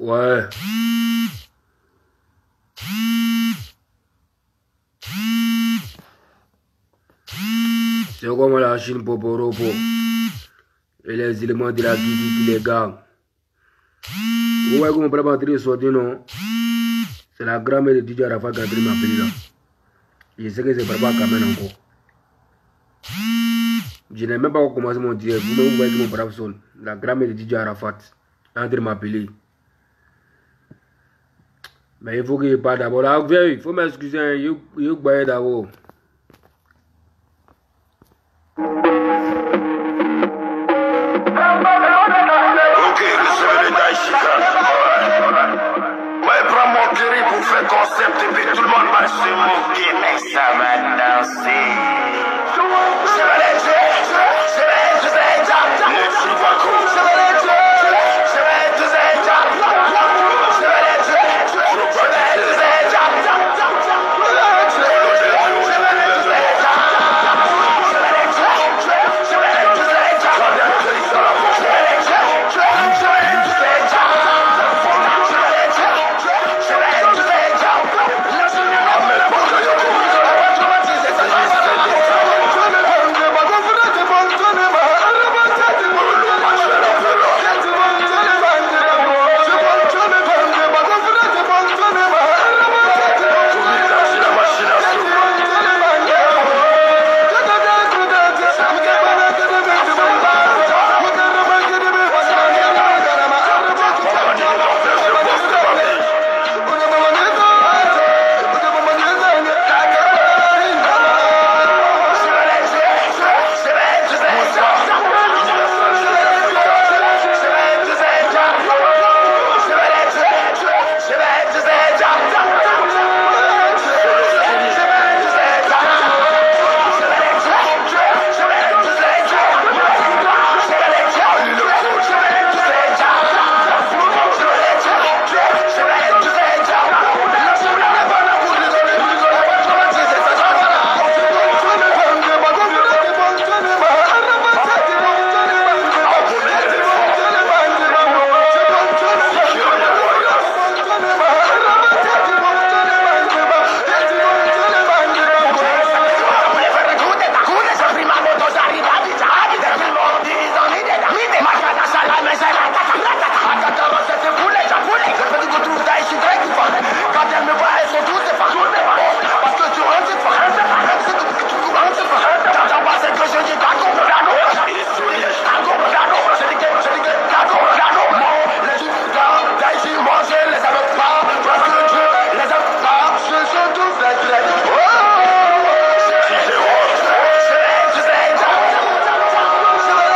Ouais. C'est comme la Chine Poporopo. Et les éléments de la Guinée qui les gagnent. Vous voyez comment on peut sortir, non? C'est la grand-mère de Didier Arafat qui a pris ma appelé là. Je sais que c'est pas quand même encore. Je n'ai même pas commencé mon direct. Vous-même, vous voyez que mon brave sonne. La grand-mère de Didier Arafat est en train de m'appeler. Mais il faut qu'il parle d'abord. Là, il faut m'excuser. Il faut que d'abord. Pour faire concept et puis tout le monde va se moquer, mais ça va danser. Je vais les tuer, je vais tous les jobs. Le Chihuahua, je vais les tuer, je vais tous les jobs. Je vais les tuer, je vais tous les jobs. Je vais les tuer, je vais tous les jobs. Je vais les tuer, je vais tous les jobs. Je vais les tuer, je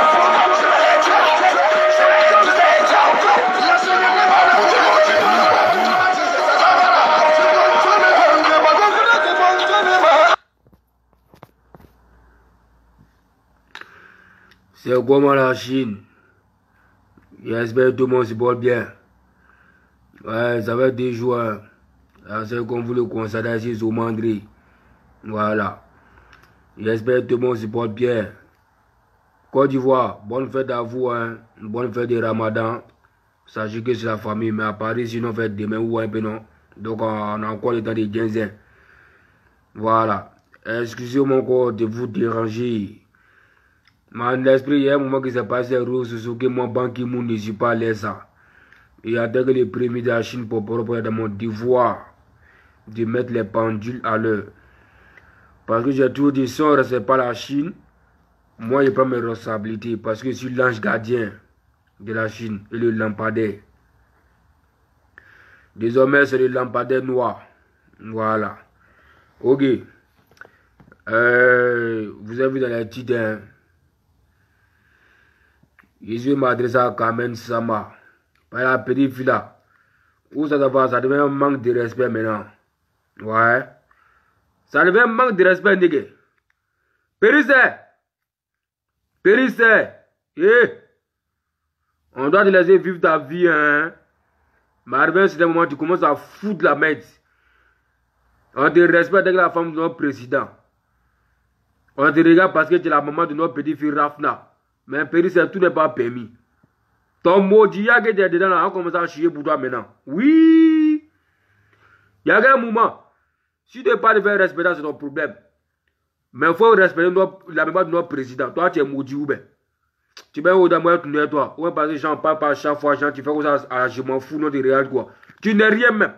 vais tous les jobs. C'est comment la Chine? J'espère que tout le monde se porte bien. Ouais, ça va être des joueurs. C'est comme vous le constatez ici sur Mandri. Voilà. J'espère que tout le monde se porte bien. Côte d'Ivoire, bonne fête à vous, hein. Bonne fête de Ramadan. Sachez que c'est la famille, mais à Paris, sinon, fête demain ou un peu non. Donc, on a encore le temps de 15 ans. Voilà. Excusez-moi encore de vous déranger. Mon esprit, il y a un moment qui s'est passé à Rose, que moi, Ban Ki-moon ne suis pas l'aise. Il y a que les premiers de la Chine pour dans mon devoir de mettre les pendules à l'heure. Parce que j'ai toujours dit, si on ne respecte pas la Chine, moi, je prends mes responsabilités. Parce que je suis l'ange gardien de la Chine et le lampadaire. Désormais, c'est le lampadaire noir. Voilà. Ok. Vous avez vu dans les titres, hein? Je vais m'adresser à Carmen Sama. Par la petite fille là. Où ça va? Ça devient un manque de respect maintenant. Ouais. Ça devient un manque de respect, nigga. Périssé. Périssé. Eh. On doit te laisser vivre ta vie, hein. Mais arrivé à un certain moment, tu commences à foutre la merde. On te respecte avec la femme de notre président. On te regarde parce que tu es la maman de notre petite fille Rafna. Mais Péris, tout n'est pas permis. Ton maudit, il y a que tu es dedans là, on commence à chier pour toi maintenant. Oui. Il y a un moment. Si tu n'es pas de faire respecter, c'est ton problème. Mais il faut respecter la mémoire de notre président. Toi, tu es maudit ou bien. Tu vas au Damoya tourner toi. Ouais, parce que j'en parle pas chaque fois, tu fais comme ça, je m'en fous, non, de réel quoi. Tu n'es rien même.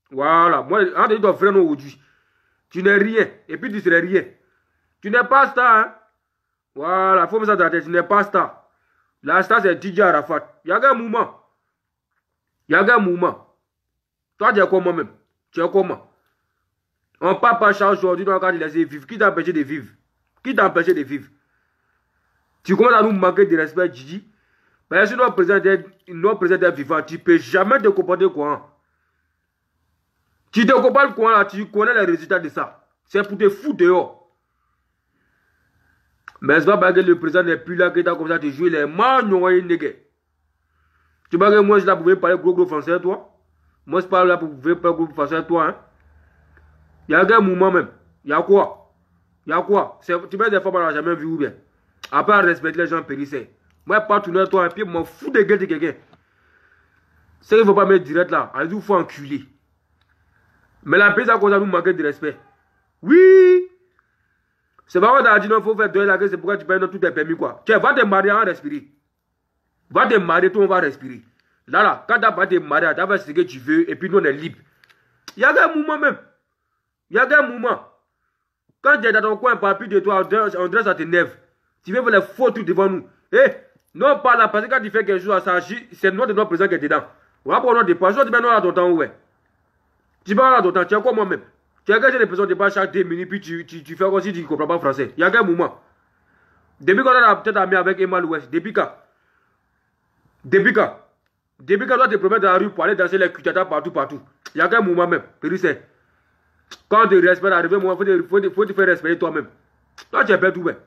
Voilà. Moi, on te dit ton frère aujourd'hui. Tu n'es rien. Et puis tu serais rien. Tu n'es pas star, hein. Voilà, il faut me ça dans la tête. Tu n'es pas star. La star, c'est DJ Arafat. Il y a un mouvement. Il y a un mouvement. Toi, tu es comment même? Tu es comment? On parle pas charge aujourd'hui, donc quand il laisse vivre. Qui t'a empêché de vivre? Qui t'a empêché de vivre? Tu commences à nous manquer de respect, Gigi. Parce que si notre président est vivant, tu ne peux jamais te comporter quoi. Tu te comportes quoi là, tu connais les résultats de ça. C'est pour te foutre dehors. Mais c'est pas parce que le président n'est plus là que tu as comme ça te jouer les mains, tu vois que moi je suis là pour parler gros français à toi. Moi je parle là pour parler gros français à toi. Hein? Il y a un moment même. Il y a quoi? Il y a quoi? Tu mets des femmes, on n'a jamais vu ou bien. Après, respecter les gens périssés. Moi, pas tourner à toi, et puis, m'en fous de gueule de quelqu'un. C'est qu'il ne faut pas mettre direct là. Allez, il faut enculer. Mais la paix, ça cause à nous manquer de respect. Oui! C'est pas vrai, dit non, il faut faire deux là, c'est pourquoi tu payes tout tes permis, quoi. Tu vas te marier en respirer. Va te marier, toi, on va respirer. Là, quand tu vas te marier, tu vas faire ce que tu veux, et puis nous, on est libre. Il y a un moment même. Il y a un moment. Quand tu es dans ton coin, par plus de toi, on dresse à tes nerfs. Tu veux faire les faux trucs devant nous. Eh, non, pas là, parce que quand tu fais quelque chose à ça, c'est notre président qui est dedans. On va prendre notre dépense. Tu vas là ton temps, ouais. Tu vas là ton temps, tu as quoi moi-même? Tu as gagné des personnes de bas chaque 2 minutes, puis tu fais comme si tu ne comprends pas français. Il y a un moment. Depuis quand on a peut-être ami avec Emma Louest, depuis quand? Depuis quand toi te promets dans la rue pour aller danser les kutata partout. Il y a un moment même. Quand tu respectes arrivé, il faut te faire respecter toi-même. Toi, tu es bête tout bien.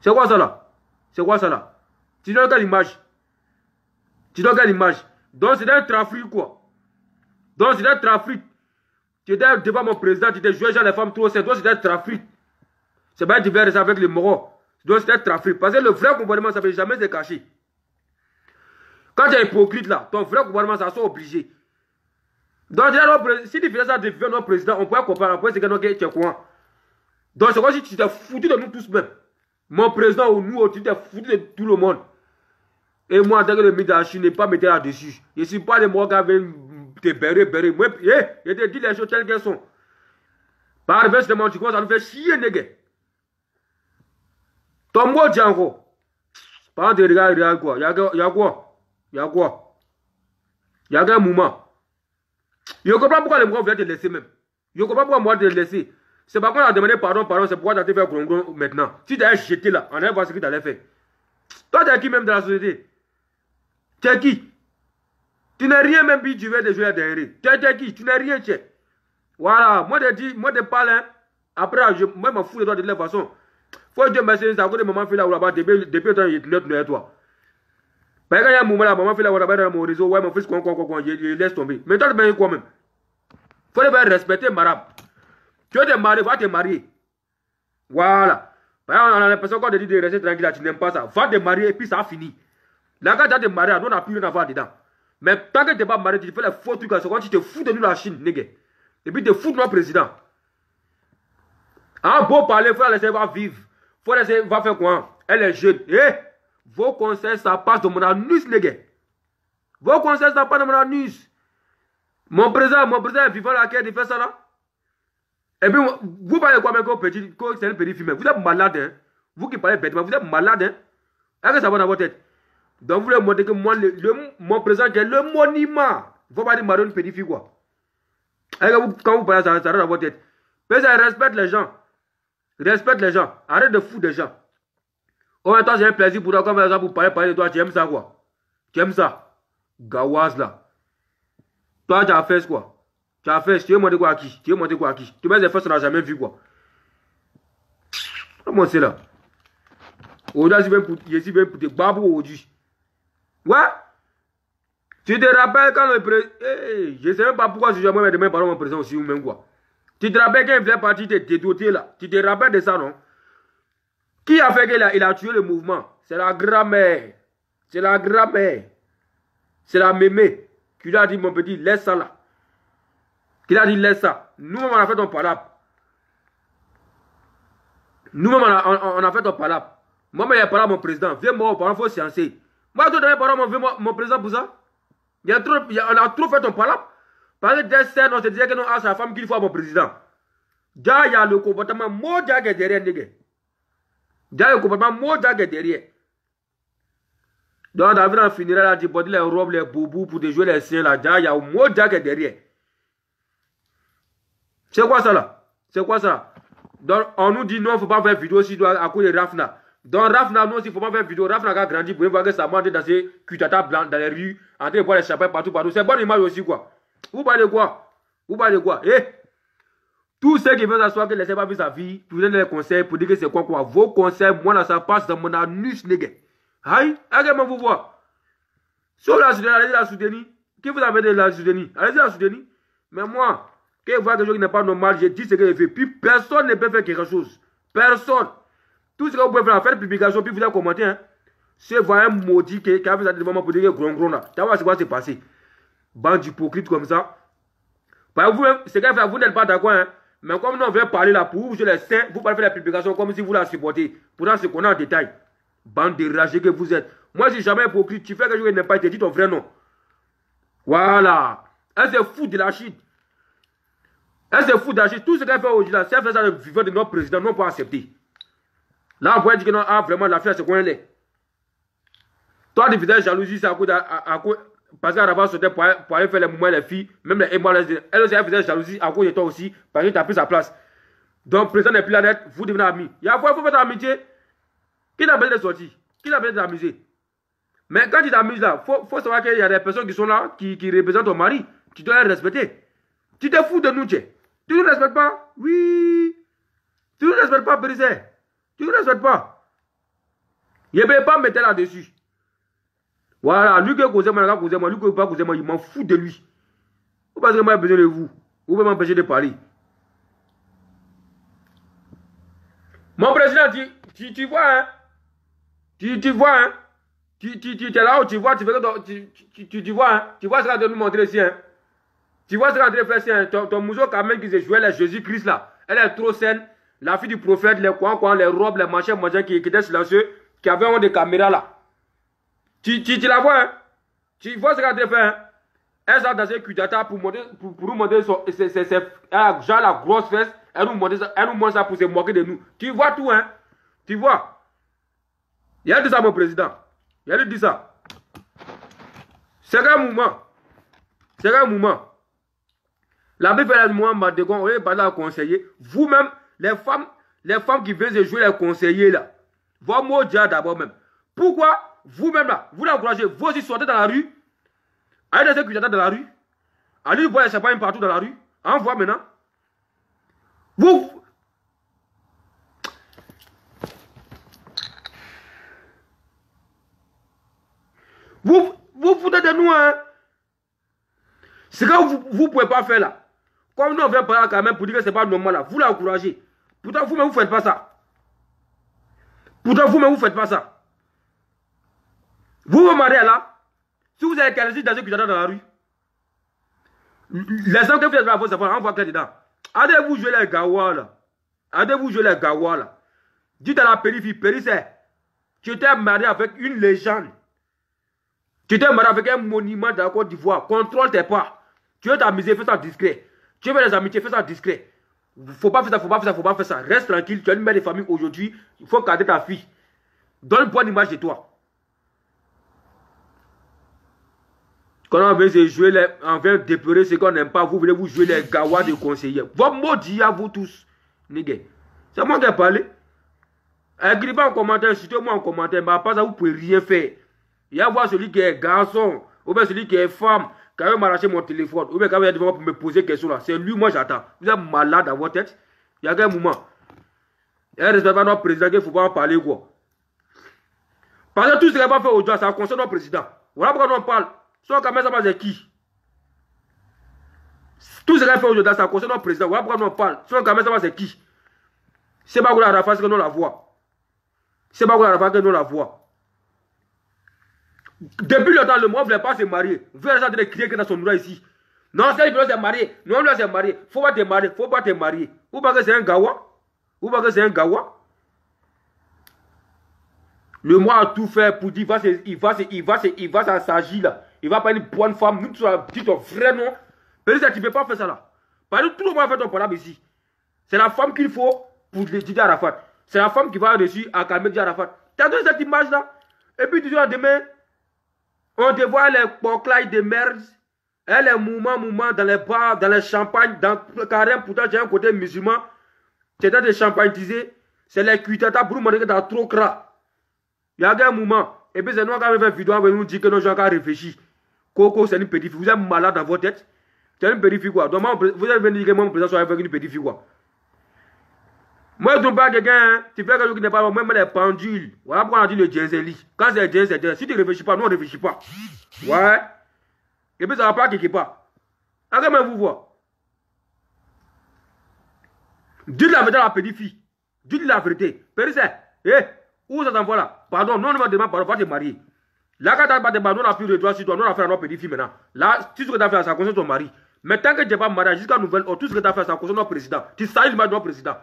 C'est quoi ça là? C'est quoi ça là? Tu donnes quelle image? Donc c'est un trafic quoi. Tu étais devant mon président, tu t'es joué genre les femmes trop c'est toi c'est un trafic. C'est pas divers avec les moraux. Donc c'est un trafic. Parce que le vrai comportement ça ne peut jamais se cacher. Quand tu es hypocrite là, ton vrai comportement ça sont obligés. Donc si tu fais ça devant notre président, on pourrait comprendre après c'est que tu es quoi. Donc c'est comme si tu t'es foutu de nous tous même. Mon président ou nous, tu t'es foutu de tout le monde. Et moi, en tant que le ministre de la Chine, je n'ai pas mettre là-dessus. Je ne suis pas le moi qui avait te bérer. Moi, je te dis les choses telles qu'elles sont. Par exemple, tu commences à nous faire chier, nègre. Ton mot dit encore. Par exemple, regarde quoi. Il y a quoi? Il y a un moment. Je ne comprends pas pourquoi les gens veulent te laisser même. Je ne comprends pas pourquoi moi te laisser. C'est pas qu'on a demandé pardon, c'est pourquoi tu as fait gros maintenant. Si tu as jeté là, on allait voir ce que tu allais faire. Toi, tu es qui même dans la société? Tu es qui? Tu n'es rien même si tu veux te jouer derrière. Tu es qui? Tu n'es rien, tu es. Voilà, moi je parle, hein. Après, moi je m'en fous de toi de toute façon. Faut que Dieu me dise, ça de maman fait là où là-bas, depuis le temps, il est toi. Parce qu'il y a un moment là, maman fait là où là-bas dans mon réseau, ouais, mon fils, il laisse tomber. Mais toi, tu es quoi même? Faut le respecter, marabe. Tu veux te marier, va te marier. Voilà. On a l'impression qu'on te dit de rester tranquille, tu n'aimes pas ça. Va te marier et puis ça a fini. Là, quand tu as te marier, on n'a plus rien à voir dedans. Mais tant que tu n'es pas marié, tu fais les faux trucs, c'est quand tu te fous de nous la Chine, nègre. Et puis tu te fous de notre président. En beau parler, il faut la laisser vivre. Il faut la laisser faire quoi? Elle est jeune. Eh, vos conseils, ça passe de mon anus, nègre. Vos conseils, ça passe de mon anus. Mon président est vivant là, qui a fait ça là. Et puis, vous parlez quoi, mais c'est un petit film. Vous êtes malade, hein? Vous qui parlez bêtement, vous êtes malade, hein? Est-ce que ça va dans votre tête? Donc, vous voulez montrer que moi, mon président, qui est le monument. Il ne faut pas dire marier une petite fille, quoi. Quand vous parlez, ça rentre dans votre tête. Mais ça respecte les gens. Respecte les gens. Arrête de foutre des gens. En même temps, c'est un plaisir pour toi, comme les gens pour parler de toi. Tu aimes ça, quoi? Tu aimes ça? Gawaz, là. Toi, tu as fait quoi? Tu as fait, tu veux monter quoi à qui? Tu veux monter quoi à qui? Tu mets des fesses, on n'a jamais vu quoi. Comment c'est là? Aujourd'hui, je suis bien pour te babou aujourd'hui. Ouais. Tu te rappelles quand le président... je ne sais même pas pourquoi si je me demain par mon président aussi ou même quoi. Tu te rappelles quand il faisait partie de dédoté là. Tu te rappelles de ça, non? Qui a fait qu'il a tué le mouvement? C'est la grand-mère. C'est la grand-mère. C'est la mémé. Qui lui a dit, mon petit, laisse ça là. Qui lui a dit, laisse ça. Nous-mêmes, on a fait ton palap. Nous-mêmes, on a fait ton palap. Moi-même, il n'y a pas mon président. Viens-moi au parlant, il faut sciencer. Moi, je te donne parole, mon président pour ça. On a trop fait ton palap. Parce que dès ça, on se disait que non, c'est la femme qu'il faut à mon président. Déjà, il y a le comportement maudit qui est derrière, les gars. Déjà, le comportement maudit qui est derrière. Donc, David en finirait là, tu portes les robes, les boubous pour te jouer les siens là. Déjà, il y a un maudit qui est derrière. C'est quoi ça là? C'est quoi ça? Donc, on nous dit non, il ne faut pas faire vidéo si à cause de Rafna. Donc, Rafna, nous aussi, il ne faut pas faire vidéo. Rafna a grandi pour voir que ça mange dans ces cutatas blancs dans les rues, en train de voir les chapeaux partout. C'est bonne image aussi, quoi. Vous parlez de quoi? Vous parlez de quoi? Tous ceux qui veulent s'asseoir que ne laissez pas vivre sa vie, pour donner des conseils, pour dire que c'est quoi. Vos conseils, moi, là, ça passe dans mon anus, les gars. Aïe, allez-moi vous voir. Sur la soutenir, allez-y la soutenir. Qui vous avez de la soutenir? Allez-y la soutenir. Mais moi, quand je vois quelque chose qui n'est pas normal, je dis ce que je fais. Puis personne ne peut faire quelque chose. Personne. Tout ce que vous pouvez faire une publication, puis vous allez commenter. Hein. C'est un maudit qui a fait ça devant pour dire que gros là. Tu vois ce qui va se passer. Bande d'hypocrites comme ça. C'est que vous n'êtes pas d'accord. Hein. Mais comme nous on veut parler là pour vous, je les sais, vous pouvez faire la publication comme si vous la supportez. Pourtant, c'est qu'on a en détail. Bande de ragés que vous êtes. Moi, je suis jamais hypocrite. Tu fais quelque chose qui n'est pas été dit ton vrai nom. Voilà. Elle se fout de la shit. Elle se fout de la shit. Tout ce qu'elle fait aujourd'hui là, si elle fait ça le vivant de notre président, non pas accepter. Là, on pourrait dire que non, vraiment, la fille, c'est quoi elle est. Toi, tu faisais jalousie, c'est à cause. Parce qu'elle avait sauté pour aller faire les mouvements des filles, même les émois, elle aussi, elle faisait jalousie à cause de toi aussi, parce que tu as pris sa place. Donc, le président n'est plus là net, vous devenez amis. Il y a quoi, il faut faire amitié. Qui t'a besoin de sortir? Qui t'a besoin de t'amuser? Mais quand tu t'amuses là, il faut savoir qu'il y a des personnes qui sont là, qui représentent ton mari. Tu dois les respecter. Tu te fous de nous, tu ne nous respectes pas? Oui. Tu ne nous respectes pas, Brisé. Tu ne nous respectes pas. Il ne peut pas me mettre là-dessus. Voilà, lui qui cause moi, lui qui ne peut pas causer moi, il m'en fout de lui. Vous pensez que moi j'ai besoin de vous. Vous pouvez m'empêcher de parler. Mon président, tu vois, hein? Tu vois, hein? Tu es là où tu vois, tu vois, hein? Tu vois ce qu'on a de nous montrer ici, hein? Tu vois ce qu'on a de faire ici, hein? Ton museau quand même qui se jouait les Jésus-Christ là. Elle est trop saine. La fille du prophète, les coins, les robes, les machins, qui étaient silencieux, qui avaient des caméras là. Tu la vois, hein? Tu vois ce qu'elle a fait, hein? Elle a dans ses cutatas pour nous montrer genre la grosse fesse. Elle nous montre ça pour se moquer de nous. Tu vois tout, hein? Tu vois? Il a dit ça, mon président. Il a dit ça. C'est un mouvement. C'est un mouvement. La Bible fait un mouvement de on est pas là à conseiller. Vous-même, les femmes qui veulent jouer les conseillers là, vos mots déjà d'abord même. Pourquoi? Vous-même là, vous l'encouragez, vous aussi sortez dans la rue, allez dans ces cutatas dans la rue, allez voir les champagnes partout dans la rue, en voit maintenant. Vous foutez de nous, hein. C'est que vous ne pouvez pas faire là. Comme nous on vient par là quand même pour dire que c'est pas normal là, vous l'encouragez. Pourtant vous-même vous ne faites pas ça. Pourtant vous-même vous ne faites pas ça. Vous vous mariez là, si vous avez quelqu'un dans ce que j'entends dans la rue, les gens que vous êtes là, vous on voit clair dedans. Allez-vous jouer les gawa là. Allez-vous jouer les gawa là. Dites à la périphérie, c'est, tu t'es marié avec une légende. Tu t'es marié avec un monument de la Côte d'Ivoire. Contrôle tes pas. Tu veux t'amuser, fais ça discret. Tu veux les amitiés, fais ça discret. Faut pas faire ça, faut pas faire ça. Reste tranquille, tu as une mère de famille aujourd'hui. Il faut garder ta fille. Donne une bonne image de toi. Quand on veut jouer, on veut déplorer ce qu'on n'aime pas, vous voulez vous jouer les gawas de conseillers. Vous maudit à vous tous. C'est moi qui ai parlé. Écrivez en commentaire, citez-moi en commentaire, mais pas ça, vous pouvez rien faire. Il y a voir celui qui est garçon, ou bien celui qui est femme, qui a m'arraché mon téléphone, ou bien qui a devant pour me poser question là. C'est lui, moi j'attends. Vous êtes malade dans votre tête. Il y a un moment. Il y a un respect à notre président qu'il ne faut pas en parler quoi. Parce que tout ce qu'il va faire aujourd'hui, ça concerne notre président. Voilà pourquoi on parle. Son Kamel Sama, c'est qui? Tout ce qu'il fait aujourd'hui, ça concerne notre président. Voilà pourquoi on parle. Son Kamel Sama, c'est qui? C'est pas la Rafa, c'est que nous la voix. C'est pas la Rafa que nous la voix. Depuis le temps, le monde ne voulait pas se marier. Vous voyez ça de crier que dans son droit ici. Non, c'est il veut se marier. Non, il veut se marier. Faut pas te marier. Faut pas te marier. Ou pas que c'est un gawa. Ou pas que c'est un gawa. Le mois a tout fait pour dire il va s'agir là. Il va pas une bonne femme. Nous, tu vas dire ton vrai nom. Mais tu ne peux pas faire ça là. Parce que tout le monde a fait ton problème ici. C'est la femme qu'il faut pour le Didier Arafat. C'est la femme qui va réussir à calmer Didier Arafat. Tu as donné cette image là. Et puis du jour à demain, on te voit les porclailles de merde. Et les mouvements dans les bars, dans les champagnes, dans le carême. Pourtant, j'ai un côté musulman. Tu es en train de champagne-tiser. C'est les cuitatas pour montrer que tu as trop gras. Il y a un moment. Et puis c'est nous qui avons fait une vidéo. On nous dit que nos gens ont réfléchi. Coco, c'est une petite fille. Vous êtes malade dans votre tête. C'est une petite fille quoi. Donc, vous avez venu dire que mon président soit avec une petite fille quoi. Moi, je ne trouve pas quelqu'un. Hein, tu fais quelque chose qui n'est pas bon. Même les pendules. Voilà pourquoi on a dit le djenzeli. Quand c'est le djenzeli, si tu ne réfléchis pas, nous on ne réfléchit pas. Ouais. Et puis ça va pas quelque part. Regardez-moi vous voir. Dites la vérité à la petite fille. Dites la vérité. Périssé. Où ça t'envoie là? Pardon, nous on va demander pardon, pas te marier. Là, quand tu n'as pas de marier, nous on a plus de droit sur toi. Nous on a fait à notre petite fille maintenant. Là, tout ce que tu as fait, ça concerne ton mari. Mais tant que tu n'es pas marié, jusqu'à nouvelle ordre, tout ce que tu as fait, ça concerne notre président. Tu salis le mari de notre président.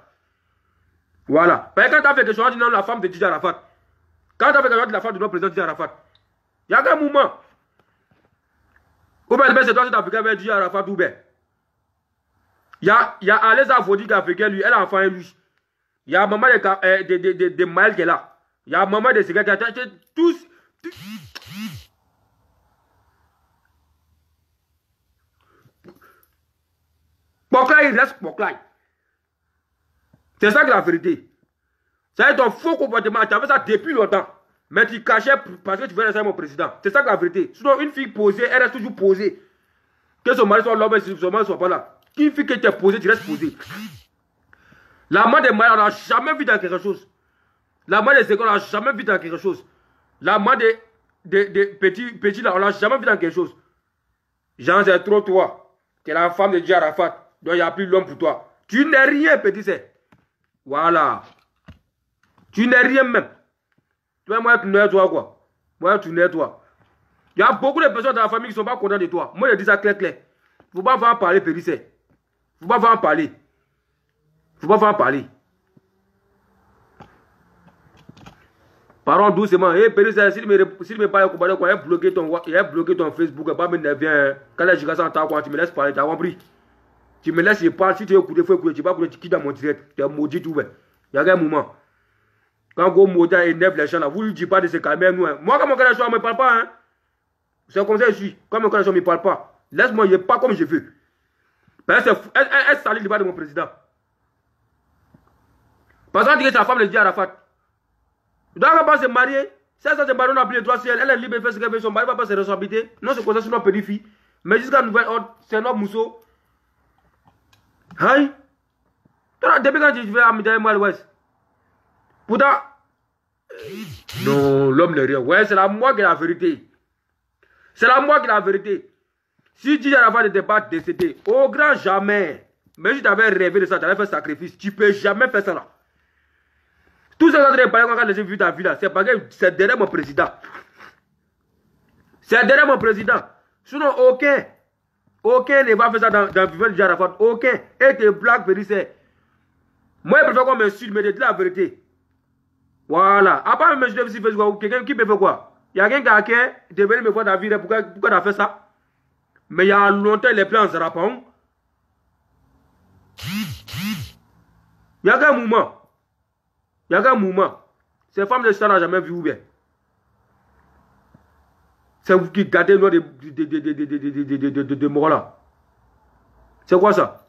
Voilà. Parce que quand tu as fait quelque chose, tu dis non, la femme de Didier Arafat. Quand tu as fait quelque chose, la femme de notre président Didier Arafat. Il y a un moment. Ou bien c'est toi qui t'as fait avec Didier Arafat ou bien. Il y a Aleza Vodi qui a fait lui, elle a enfant et lui. Il y a maman de Maël qui est là. Il y a maman de Ségué qui a tous. Poklay, il reste Poklay. C'est ça que la vérité. C'est ton faux comportement. Tu as fait ça depuis longtemps. Mais tu cachais parce que tu veux rester mon président. C'est ça que la vérité. Sinon, une fille posée, elle reste toujours posée. Que son mari soit l'homme et son mari ne soit pas là. Une fille qui est posée, tu restes posée. La main de Maya, on n'a jamais vu dans quelque chose. La main de Ségué, on n'a jamais vu dans quelque chose. La main de Petit, là, on n'a jamais vu dans quelque chose. Jean, c'est trop toi. Tu es la femme de Didier Arafat. Donc, il n'y a plus l'homme pour toi. Tu n'es rien, petit, c'est. Voilà. Tu n'es rien même. Tu vois, moi, tu n'es toi, quoi. Moi, tu n'es toi. Il y a beaucoup de personnes dans la famille qui ne sont pas contentes de toi. Moi, je dis ça clair. Il ne faut pas en parler, petit, c'est. Il ne faut pas en parler. Il ne faut pas en parler. Parlons doucement. Hé, Périssé, s'il me parle, il a bloqué ton Facebook. Pas me nerver. Quand les gens sont en temps, tu me laisses parler. Tu as compris? Tu me laisses parler. Si tu veux écouter, il faut écouter. Tu ne vas pas écouter, tu quittes dans mon direct. Tu es maudit tout. Il y a un moment. Quand Go Moda énerve les gens là, vous ne lui dites pas de se calmer. Nous, hein. Moi, quand mon collègue ne me parle pas, hein. C'est comme ça que je suis. Quand mon collègue ne me parle pas, laisse-moi, il n'est pas comme je veux. Parce que elle salit le bas de mon président. Parce qu'on dit que sa femme le dit à Arafat. Donc, elle va pas se marier. Si elle se marie, on n'a plus le droit sur elle. Elle est libre de faire ce qu'elle veut. Son mari ne va pas se responsabiliser. Non, c'est comme ça sur notre petite fille. Mais jusqu'à nouvelle ordre, c'est notre mousseau. Hein? Depuis quand tu veux amener moi à l'ouest? Pourtant, non, l'homme n'est rien. Ouais, c'est la moi qui est la vérité. C'est la moi qui est la vérité. Si Didier Arafat n'était pas décédé, au grand jamais, même si tu avais rêvé de ça, tu avais fait sacrifice, tu ne peux jamais faire ça là. Tout ce que tu as parlé quand j'ai vu ta vie là, c'est parce que c'est derrière mon président. C'est derrière mon président. Sinon, aucun ne va faire ça dans le vivant de Didier Arafat. Aucun. Et tes blagues, Périssé. Moi, je préfère qu'on m'insulte, mais je dis la vérité. Voilà. À part me insulter, quelqu'un qui me fait quoi? Il y a quelqu'un qui a devenu me voir dans la vie, pourquoi tu as fait ça? Mais il y a longtemps, les plans en Zarapon. Il y a un moment. Il y a un moment. Ces femmes de ça n'a jamais vu ou bien. C'est vous qui gardez le nom de morts là. C'est quoi ça?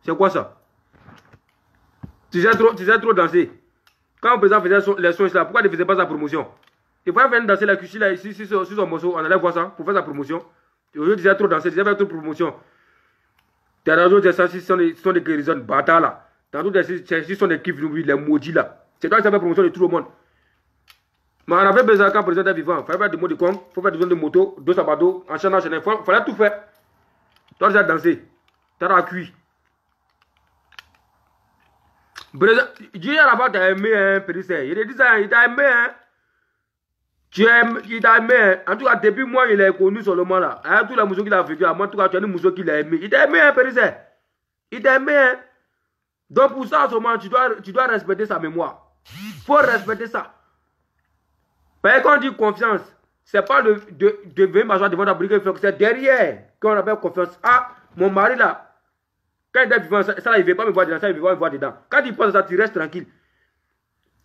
C'est quoi ça? Tu sais trop danser. Quand le président faisait les sons là, pourquoi il ne faisait pas sa promotion? Il fallait venir danser la cuchille là, ici, sur son morceau, on allait voir ça, pour faire sa promotion. Aujourd'hui, tu disais trop danser, tu disais faire trop de promotion. Tes réseaux, ce sont des guérisons bâtards là. Tantôt, ce sont des kiffs, les maudits là. C'est toi qui as fait promotion de tout le monde. Mais on avait besoin quand le président est vivant. Il fallait faire des mots de com, il faut faire des zones de moto, deux sabados, enchaînant, il fallait tout faire. Toi, tu as dansé. Tu as cuit. Dieu à la fois t'a aimé, hein, Périssé. Il a dit ça, il t'a aimé, hein. Il t'a aimé, hein. En tout cas, depuis moi, il est connu seulement là. Hein, tous les mousseaux qu'il a vécu, à moi, en tout cas, tu as une mousseau qu'il a aimé. Il t'a aimé, hein, Périssé. Il t'a aimé, hein. Donc, pour ça, en ce moment, tu dois respecter sa mémoire. Il faut respecter ça. Parce que quand on dit confiance, c'est pas de venir m'asseoir devant ta brique, c'est derrière qu'on appelle confiance. Ah, mon mari là. Quand il est vivant, ça là, il ne veut pas me voir dedans, ça il veut pas me voir dedans. Quand il pense ça, tu restes tranquille.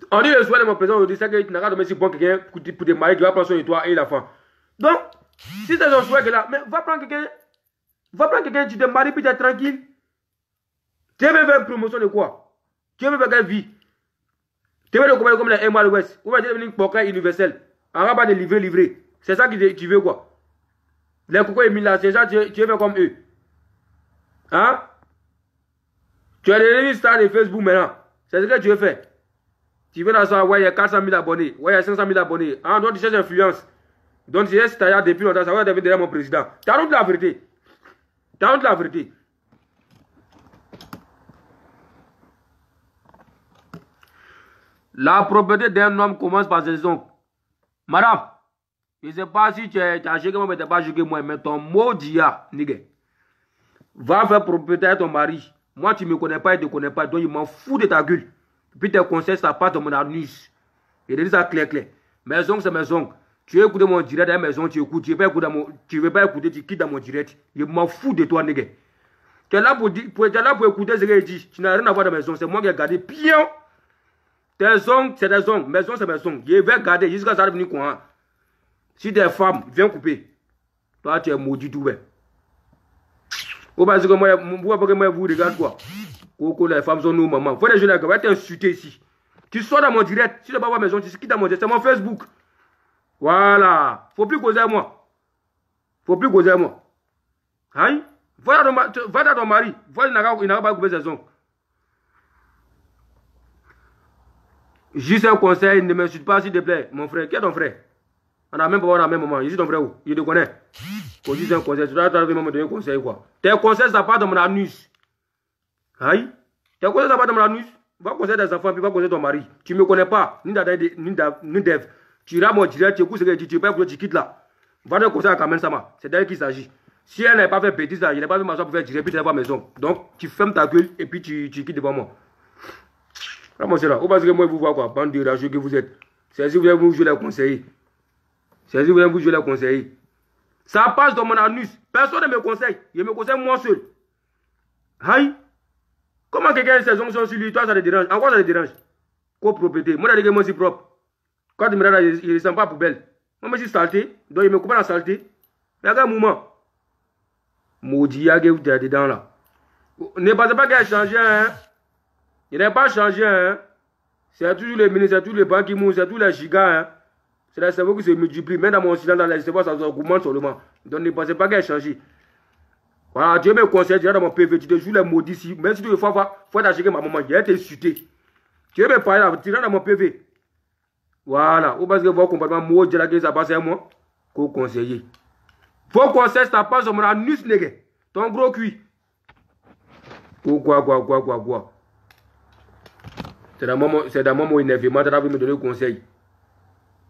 On dit le soir de mon président aujourd'hui, c'est que tu n'as pas de si bon quelqu'un pour te marier, qui va prendre soin de toi et la femme. Donc, si c'est ton souhait que là, mais va prendre quelqu'un, tu te maries, puis tu es tranquille. Tu veux faire une promotion de quoi? Tu veux faire quelle vie? Tu veux le commander comme les Emma West, ou bien tu veux devenir portrait universel. En rabat de livrer. C'est ça que tu veux quoi? Les cocos et Mila, c'est ça, tu veux faire comme eux. Hein? Tu es devenu star de Facebook maintenant. C'est ce que tu veux faire. Tu veux dans ça, ouais, il y a 400 000 abonnés. Ouais, il y a 500 000 abonnés. Hein, donc tu cherches influence. Donc tu es star depuis longtemps, ça va devenir derrière mon président. Tu as honte de la vérité. Tu as honte de la vérité. La propriété d'un homme commence par ses ongles. Madame, je ne sais pas si tu as choqué moi, mais tu n'as pas choqué moi, mais ton maudit, nigga, va faire propriété à ton mari. Moi, tu ne me connais pas, il ne te connaît pas, donc il m'en fout de ta gueule. Puis tes conseils, ça part de mon anus. Je te dis ça clair. Mes ongles, c'est mes ongles. Tu veux écouter mon direct à la maison, tu écoutes. Tu ne veux pas écouter, tu quittes dans mon direct. Je m'en fous de toi, nigga. Tu es là pour écouter ce que je dis. Tu n'as rien à voir dans mes ongles. C'est moi qui ai gardé. Pion! Tes ongles, c'est des ongles. Mes ongles, c'est mes ongles. Je vais garder jusqu'à ça va devenir quoi. Si des femmes, viens couper. Toi, tu es maudit tout bien. Vous pensez que moi, vous regardez quoi? Coco, les femmes sont nous, maman. Faut des jeunes qui vont t'insulter ici. Tu sors dans mon direct. Si tu ne vas pas voir mes ongles, tu quittes dans mon direct. C'est mon Facebook. Voilà. Faut plus causer à moi. Faut plus causer à moi. Hein? Va dans ton mari. Va, il n'a pas coupé ses ongles. Juste un conseil, ne m'insulte pas s'il te plaît. Mon frère, qui est ton frère? On a même pas la même moment. Je suis ton frère où? Je te connais. Faut juste un conseil. Tu dois me donner un conseil quoi. Tes conseils, ça part de mon anus. Aïe. Tes conseils, ça part de mon anus. Va conseiller des enfants, puis va conseiller ton mari. Tu ne me connais pas, ni Dev. Tu iras mon direct, tu écoutes ce que tu dis, tu peux écouter, tu quittes là. Va te conseiller à Kamen Sama. C'est d'elle qu'il s'agit. Si elle n'a pas fait bêtise là, il n'a pas fait m'asseoir pour faire direct, puis tu n'as pas maison. Donc, tu fermes ta gueule et puis tu quittes devant moi. Comment c'est là? Ou parce que moi, vous voyez quoi? Bande de rageux que vous êtes. C'est si vous voulez vous jouer les conseiller. C'est si vous voulez vous jouer les conseiller. Ça passe dans mon anus. Personne ne me conseille. Je me conseille moi seul. Aïe. Comment quelqu'un a ses ongles sur lui? Toi, ça te dérange. En quoi ça te dérange? Copropriété. Moi, je dis que moi, c'est propre. Quand tu me regardes, il ne sent pas poubelle. Moi, je suis saleté. Donc, il me coupe la saleté. Regarde un moment. Maudit, il y a dedans là. Ne pensez pas qu'il a changé, hein? Il n'a pas changé, hein? C'est toujours les ministres, c'est tous les banques qui montent, c'est tous les gigas, hein? C'est le cerveau qui se multiplie. Même dans mon silence, dans les cerveaux, ça augmente seulement. Donc ne pensez pas qu'il a changé. Voilà, Dieu me conseille, tu es dans mon PV, tu te joues les maudits ici. Même si tu veux faut t'acheter ma maman, il a été insulté. Tu veux me parler là, tu es dans mon PV. Voilà, ou parce que vos comportements maudits là, que ça passe à moi, qu'au conseiller. Vos conseils, ça passe sur mon anus, les gars. Ton gros cuit. Quoi. C'est dans mon énervement, tu as me donner le conseil.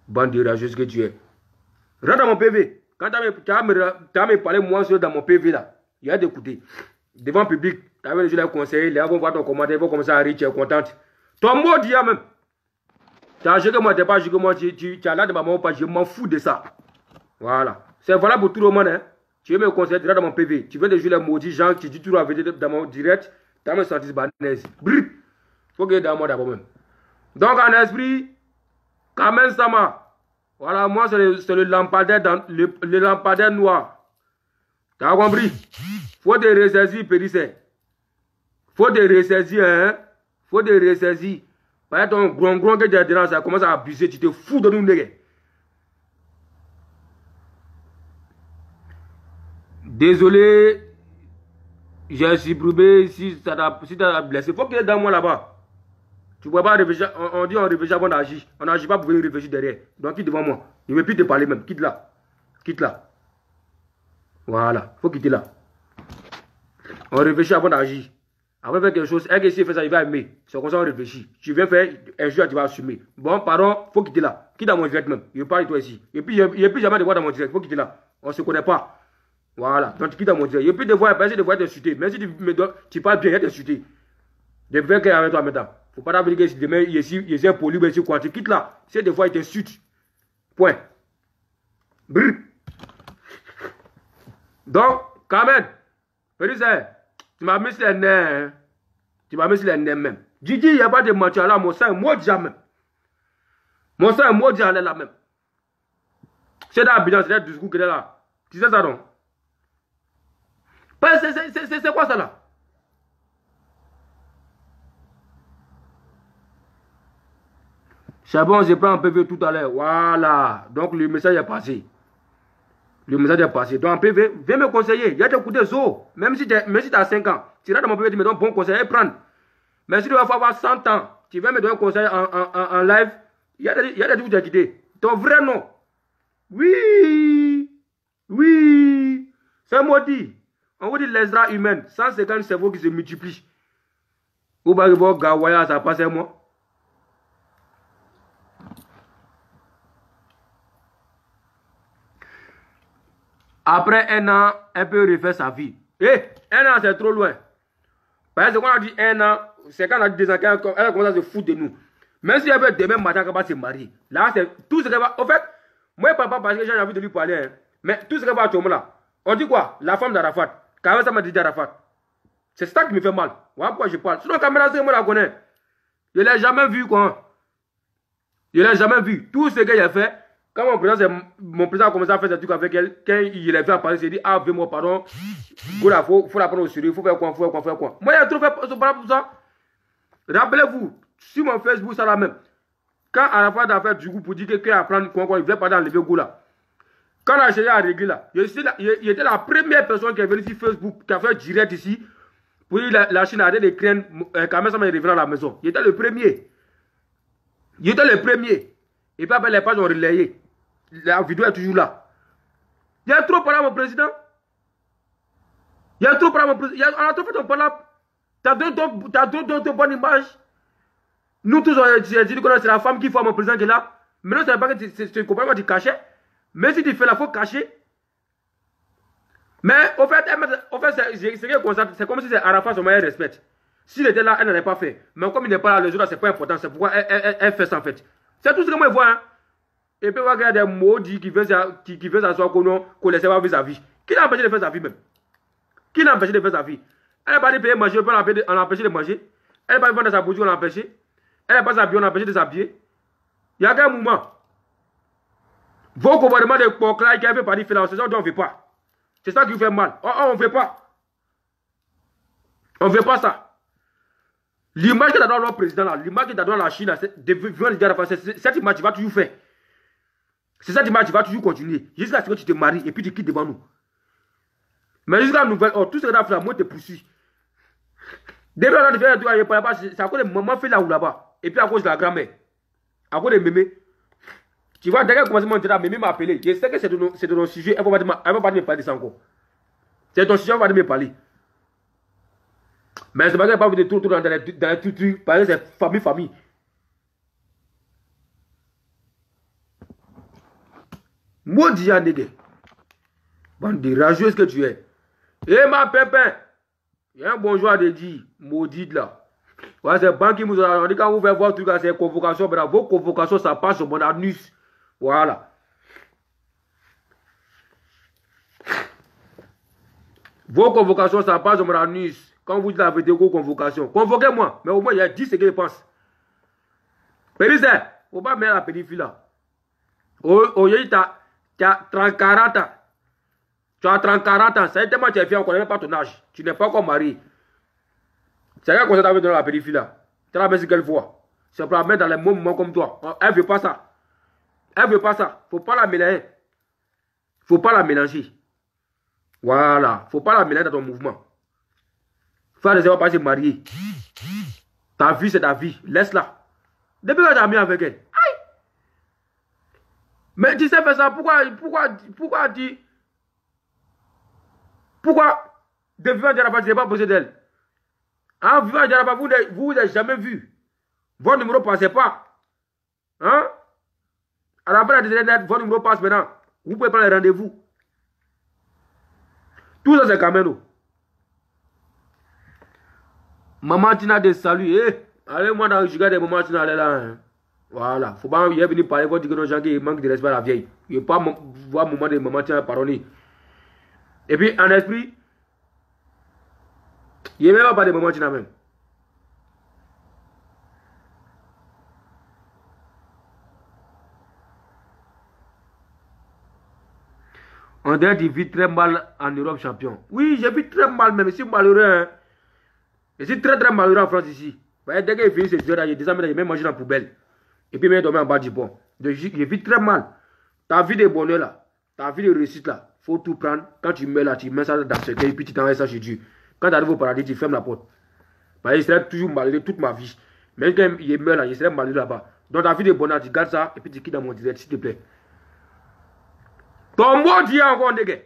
Bande de rageux que tu es. Rentre dans mon PV. Quand tu as me parlé moi seul dans mon PV là, il y a d'écouter. Devant le public, tu as vu les conseils, les gens vont voir ton commentaire, ils vont commencer à rire, tu es contente. Ton mot dit même. Tu as joué moi, tu n'as pas joué moi, tu as là de ma maman, je m'en fous de ça. Voilà. C'est voilà pour tout le monde. Hein. Tu veux me conseiller, tu rentres dans mon PV. Tu veux de jouer les maudits gens, tu dis tout la vérité dans mon direct, tu as me senti ce banaise. Brrr. Faut que dans moi d'abord même. Donc en esprit, Kamen Sama. Voilà, moi c'est le lampadaire le lampadaire noir. Tu as compris? Faut des ressaisies, Périssé. Faut des ressaisies, hein? Faut des ressaisies. Par exemple, ton grand que tu as dedans, ça commence à abuser, tu te fous de nous, nègres. Désolé, j'ai supprimé si tu as blessé. Faut qu'il y ait dans moi là-bas. Tu ne pourrais pas réfléchir. On dit on réfléchit avant d'agir. On n'agit pas pour venir réfléchir derrière. Donc quitte devant moi. Je ne veux plus te parler même. Quitte là. Quitte là. Voilà. Il faut quitter là. On réfléchit avant d'agir. Avant de faire quelque chose, et s'il fait ça, il va aimer. C'est comme ça qu'on réfléchit. Tu viens faire un jour, tu vas assumer. Bon, pardon, il faut quitter là. Quitte dans mon direct même. Je parle de toi ici. Et puis, il n'y a plus jamais de voir dans mon direct. Il faut quitter là. On ne se connaît pas. Voilà. Donc, tu quittes dans mon direct. Il n'y a plus de voir, personne de voir t'insulter. Même si tu parles bien, il y a t'insulter. De faire qu'elle avec toi maintenant. Il ne faut pas t'appeler que si demain, il y a un poli, mais quoi. Tu quittes là. C'est des fois, il t'insulte. Point. Brrr. Donc, quand même, tu m'as mis sur les nerfs. Hein? Tu m'as mis sur les nerfs même. Didi, il n'y a pas de mentir là. Mon sang est maudit même. Mon sang est maudit là même. C'est dans la bilan, c'est dans le discours qu'il est là. Tu sais ça non? C'est quoi ça là? C'est bon, je prends un PV tout à l'heure. Voilà. Donc le message est passé. Le message est passé. Donc en PV, viens me conseiller. Il y a des coups de zo. Même si tu as 5 ans. Tu rentres dans mon PV, tu me donnes un bon conseil et prendre. Mais si tu vas avoir 100 ans, tu viens me donner un conseil en live. Il y a des trucs à quitter. Ton vrai nom. Oui. Oui. C'est un maudit. On vous dit les races humaines. 150 cerveaux qui se multiplient. Ou bien, Gawaya, ça passe à moi. Après un an, elle peut refaire sa vie. Eh, un an, c'est trop loin. Parce que quand on a dit un an, c'est quand on a dit 2 ans, elle commence à se foutre de nous. Même si elle veut demain matin, elle va se marier. Là, c'est tout ce qu'elle va. En fait, moi, papa, parce que j'ai envie de lui parler, hein, mais tout ce qu'elle va à tout là. On dit quoi? La femme d'Arafat. Quand ça m'a dit d'Arafat. C'est ça qui me fait mal. Voilà pourquoi je parle. Sinon, caméra, moi, la connais. Je ne l'ai jamais vu, quoi. Je ne l'ai jamais vu. Tout ce qu'elle a fait. Quand mon président a commencé à faire des trucs avec elle, quand il est venu à parler, il s'est dit, ah, fais-moi pardon, il faut la prendre au sérieux, il faut faire quoi, Moi, j'ai trop fait pour ça. Rappelez-vous, sur mon Facebook, ça la même. Quand Arafat a fait du coup pour dire qu'il a prendre quoi, il voulait pas dans le Goula là. Quand la chérie a réglé là, il était la première personne qui est venue sur Facebook, qui a fait direct ici, pour dire la Chine a arrêté de craindre, quand même ça m'a révélé à la maison. Il était le premier. Et puis après, les pages ont relayé. La vidéo est toujours là. Il y a trop parlé à mon président. On a trop fait ton parler. Tu as donné ton bonne image. Nous tous, on dit que c'est la femme qui fait à mon président qui est là. Mais non, c'est pas que c'est complètement du cachet. Mais si tu fais la faute cacher. Mais au fait c'est comme si c'est Arafat son meilleur respect. S'il était là, elle n'aurait pas fait. Mais comme il n'est pas là, les autres, c'est pas important. C'est pourquoi elle fait ça en fait. C'est tout ce que moi je vois. Hein. Et puis, il y a des maudits qui veulent s'asseoir qu'on laisse pas vivre sa vie. Qui l'a empêché de faire sa vie même? Qui l'a empêché de faire sa vie? Elle n'a pas de payer manger, on l'a empêché de manger. Elle n'a pas de vendre sa boutique, on l'a empêché. Elle n'a pas s'habiller, on l'a empêché de s'habiller. Il y a qu'un moment. Vos commandements de Pocla qui avaient pas dit, c'est ça qu'on ne veut pas. C'est ça qui vous fait mal. On ne veut pas. On ne veut pas ça. L'image que tu as dans notre président là, l'image que tu as dans la Chine, cette image, tu vas toujours faire. C'est ça, tu vas toujours continuer. Jusqu'à ce que tu te maries et puis tu quittes devant nous. Mais jusqu'à la nouvelle, tout ce que tu as fait, moi, te poursuis. Depuis on a fait un truc, c'est à cause de maman fait là-bas. Et puis à cause de la grand-mère. À cause de mémé. Tu vois, dès qu'elle commence à monter, mémé m'a appelé. Je sais que c'est de ton sujet, elle va pas me parler de ça encore. C'est ton sujet, elle va pas me parler. Mais c'est pas qu'elle n'a pas envie de tout dans les trucs, parce que c'est famille. Maudit Yandege. Bande de rageuse que tu es. Eh ma pépin. Il y a un bonjour à dire. Maudit là. Ouais, c'est banque qui nous a dit quand vous faites voir tout ça, c'est convocation. Vos convocations, ça passe sur mon anus. Voilà. Vos convocations, ça passe sur mon anus. Quand vous dites la vérité, vos convocations. Convoquez-moi. Mais au moins, il y a 10 ce que je pense. Périsé, il ne faut pas mettre la périphérie là. Aujourd'hui, tu as 30-40 ans. Tu as 30-40 ans. C'est tellement que tu es fier, on ne connaît même pas ton âge. Tu n'es pas encore marié. C'est rien qu'on s'est dans la périphérie là. Tu as la même quelle fois. C'est pour la mettre dans les mêmes moments comme toi. Elle ne veut pas ça. Elle ne veut pas ça. Il ne faut pas la mélanger. Il ne faut pas la mélanger. Voilà. Il ne faut pas la mélanger dans ton mouvement. Faire des efforts pour se marier. Ta vie, c'est ta vie. Laisse-la. Depuis que tu as mis avec elle. Aïe! Mais tu sais faire ça, pourquoi de vivant Djaraba, tu n'es pas posé d'elle? En vivant Djaraba, vous n'avez jamais vu. Votre numéro ne passait pas. Hein? À la fin de l'Internet, votre numéro passe maintenant. Vous pouvez prendre les rendez-vous. Tout ça, c'est Kameno. Maman Tina de salut. Allez, moi, dans le giga de Maman Tina, elle est là. Hein. Voilà. Faut pas venir parler pour dire que nos gens qui manquent de respect à la vieille. Il ne faut pas voir moment de Maman Tina parler. Et puis, en esprit, il ne même pas parler de Maman Tina même. On dirait qu'il vit très mal en Europe, champion. Oui, j'ai vu très mal, même. Je suis malheureux. Hein. Je suis très malheureux en France ici. Dès qu'il finit ce jeu-là, il a même mangé dans la poubelle. Et puis, il m'a dormi en bas du pont. Je vis très mal. Ta vie de bonheur là, ta vie de réussite là, il faut tout prendre. Quand tu mets là, tu mets ça dans ce cœur et puis tu t'envoies ça chez Dieu. Quand tu arrives au paradis, tu fermes la porte. Je serai toujours malheureux toute ma vie. Même quand il meurt là, je serai malheureux là-bas. Donc, ta vie de bonheur, tu gardes ça et puis tu quittes dans mon direct, s'il te plaît. Ton mot dit encore, nègre.